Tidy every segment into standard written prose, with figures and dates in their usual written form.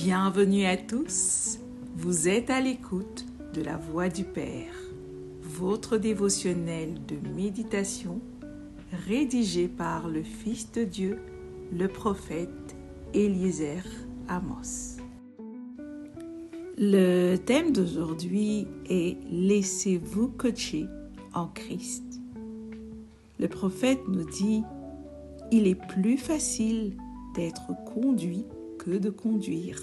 Bienvenue à tous, vous êtes à l'écoute de la Voix du Père, votre dévotionnel de méditation rédigé par le Fils de Dieu, le prophète Eliezer Amos. Le thème d'aujourd'hui est « Laissez-vous coacher en Christ ». Le prophète nous dit « Il est plus facile d'être conduit que de conduire ».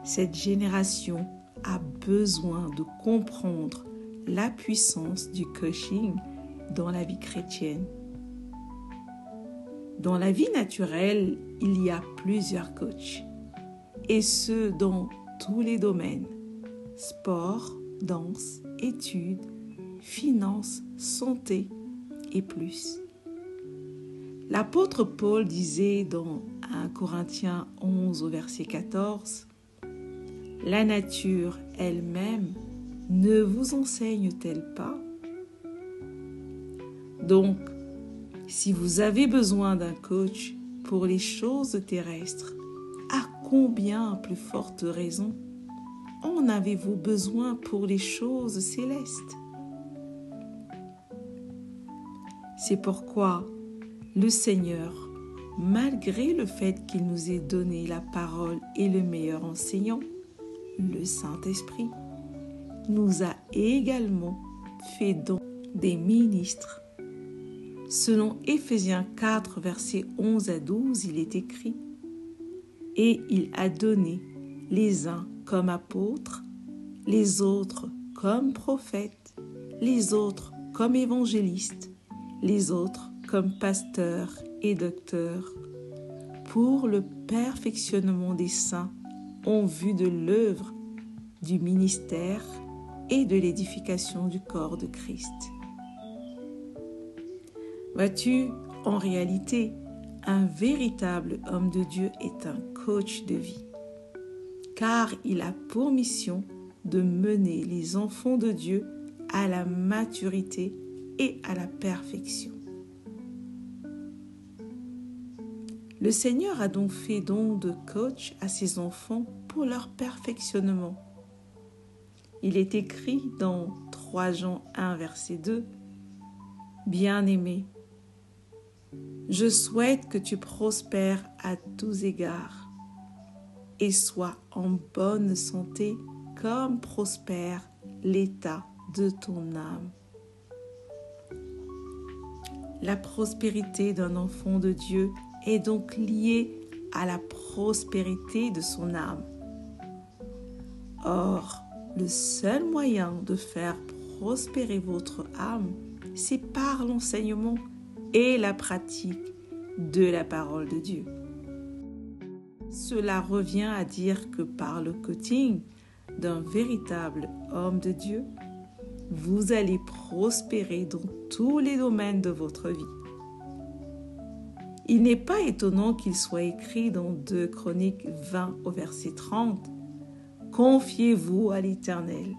Cette génération a besoin de comprendre la puissance du coaching dans la vie chrétienne. Dans la vie naturelle, il y a plusieurs coachs, et ce dans tous les domaines: sport, danse, études, finances, santé et plus. L'apôtre Paul disait dans 1 Corinthiens 11 au verset 14 : « La nature elle-même ne vous enseigne-t-elle pas ?» Donc, si vous avez besoin d'un coach pour les choses terrestres, à combien plus forte raison en avez-vous besoin pour les choses célestes? C'est pourquoi le Seigneur, malgré le fait qu'il nous ait donné la parole et le meilleur enseignant, le Saint-Esprit, nous a également fait don des ministres. Selon Éphésiens 4, versets 11 à 12, il est écrit : « Et il a donné les uns comme apôtres, les autres comme prophètes, les autres comme évangélistes, les autres comme pasteurs et docteurs, pour le perfectionnement des saints en vue de l'œuvre du ministère et de l'édification du corps de Christ. » Vois-tu, en réalité, un véritable homme de Dieu est un coach de vie, car il a pour mission de mener les enfants de Dieu à la maturité et à la perfection. Le Seigneur a donc fait don de coach à ses enfants pour leur perfectionnement. Il est écrit dans 3 Jean 1, verset 2 : « Bien-aimé, je souhaite que tu prospères à tous égards et sois en bonne santé comme prospère l'état de ton âme. » La prospérité d'un enfant de Dieu est donc liée à la prospérité de son âme. Or, le seul moyen de faire prospérer votre âme, c'est par l'enseignement et la pratique de la parole de Dieu. Cela revient à dire que par le coaching d'un véritable homme de Dieu, vous allez prospérer dans tous les domaines de votre vie. Il n'est pas étonnant qu'il soit écrit dans 2 Chroniques 20 au verset 30 : « Confiez-vous à l'Éternel,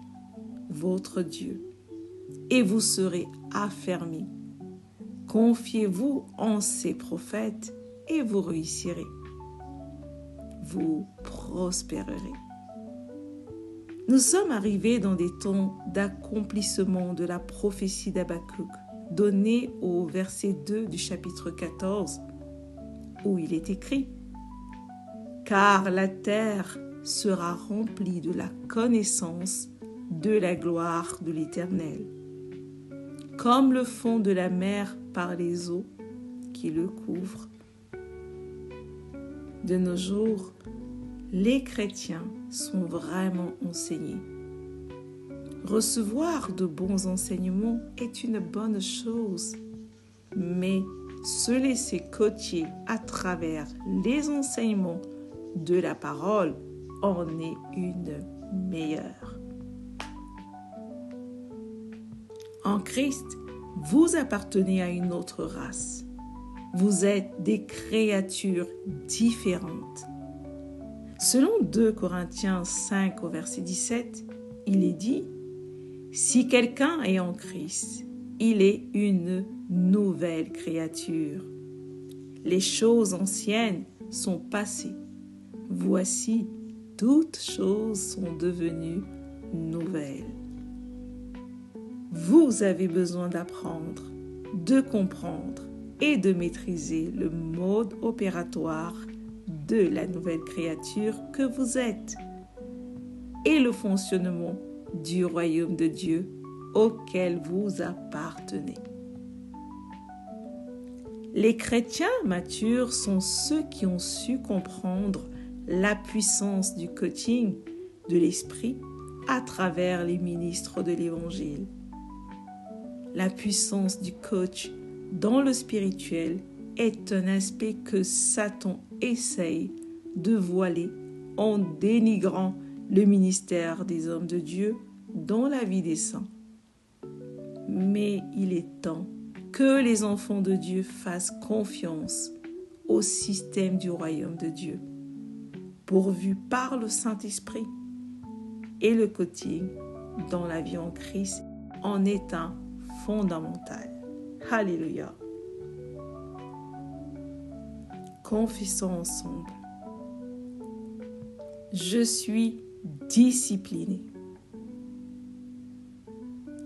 votre Dieu, et vous serez affermis. Confiez-vous en ses prophètes, et vous réussirez. Vous prospérerez. » Nous sommes arrivés dans des temps d'accomplissement de la prophétie d'Habakkuk, donnée au verset 2 du chapitre 14, où il est écrit : « Car la terre sera remplie de la connaissance de la gloire de l'Éternel, comme le fond de la mer par les eaux qui le couvrent. » De nos jours, les chrétiens sont vraiment enseignés. Recevoir de bons enseignements est une bonne chose, mais se laisser coacher à travers les enseignements de la parole en est une meilleure. En Christ, vous appartenez à une autre race. Vous êtes des créatures différentes. Selon 2 Corinthiens 5 au verset 17, il est dit : « Si quelqu'un est en Christ, il est une nouvelle créature. Les choses anciennes sont passées. Voici, toutes choses sont devenues nouvelles. Vous avez besoin d'apprendre, de comprendre et de maîtriser le mode opératoire de la nouvelle créature que vous êtes et le fonctionnement du royaume de Dieu auquel vous appartenez. Les chrétiens matures sont ceux qui ont su comprendre la puissance du coaching de l'esprit à travers les ministres de l'Évangile. La puissance du coach dans le spirituel est un aspect que Satan essaye de voiler en dénigrant le ministère des hommes de Dieu dans la vie des saints. Mais il est temps que les enfants de Dieu fassent confiance au système du royaume de Dieu, pourvu par le Saint-Esprit, et le coaching dans la vie en Christ en est un fondamental. Alléluia. Confessons ensemble. Je suis discipliné.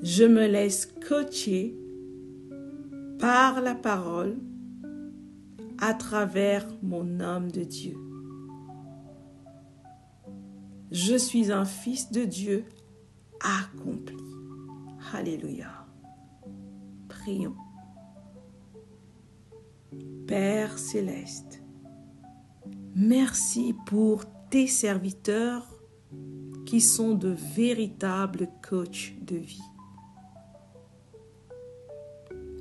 Je me laisse coacher par la parole à travers mon homme de Dieu. Je suis un fils de Dieu accompli. Alléluia. Prions. Père céleste, merci pour tes serviteurs qui sont de véritables coachs de vie.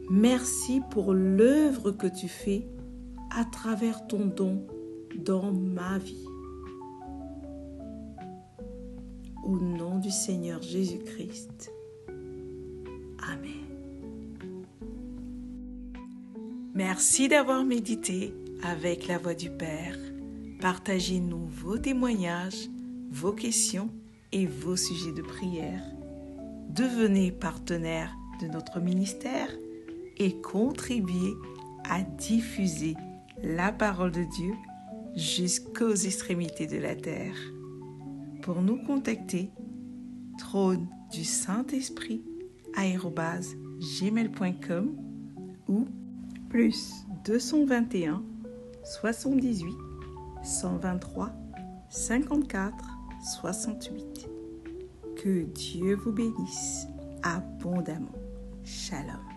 Merci pour l'œuvre que tu fais à travers ton don dans ma vie. Au nom du Seigneur Jésus-Christ. Amen. Merci d'avoir médité avec la voix du Père. Partagez-nous vos témoignages, vos questions et vos sujets de prière. Devenez partenaire de notre ministère et contribuez à diffuser la parole de Dieu jusqu'aux extrémités de la terre. Pour nous contacter, trône du Saint-Esprit @gmail.com ou +221 78 123 54 68. Que Dieu vous bénisse abondamment. Shalom.